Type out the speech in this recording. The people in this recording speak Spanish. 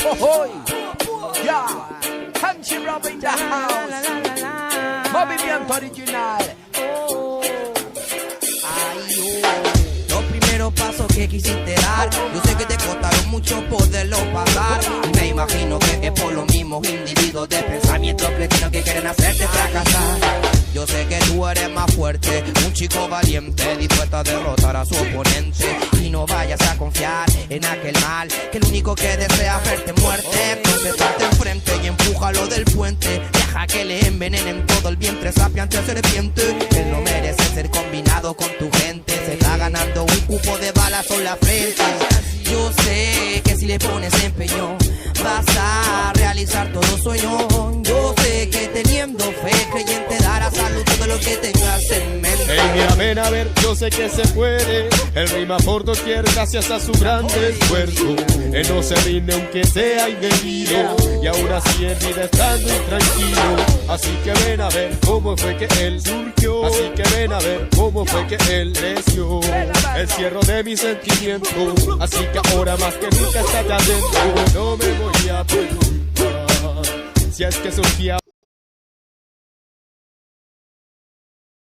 Ya, Hanchi Rob in the house. Movimiento original. Los primeros pasos que quisiste dar, yo sé que te costaron mucho poderlo pasar. Y me imagino que es por los mismos individuos de pensamientos cretinos que quieren hacerte fracasar. Yo sé que tú eres más fuerte, un chico valiente, dispuesto a derrotar a su oponente. Y no vayas a confiar en aquel mal, que el único que desea verte muerte. Concéntrate enfrente y empújalo del puente. Deja que le envenenen todo el vientre, sapiante serpiente. Él no merece ser combinado con tu gente. Se está ganando un cupo de balas en la frente. Yo sé que si le pones empeño vas a realizar todo sueño. Yo sé que teniendo fe creyente dará salud todo lo que tengas en mente. Hey, mira, ven a ver, yo sé que se puede. Él rima por doquier gracias a su gran esfuerzo. Él no se rinde aunque sea indebido, y aún así en vida estando intranquilo. Así que ven a ver cómo fue que él surgió. Así que ven a ver cómo fue que él creció. El cierre de mi sentimiento. Así que ahora más que nunca está allá adentro. No me voy a preguntar si es que surgía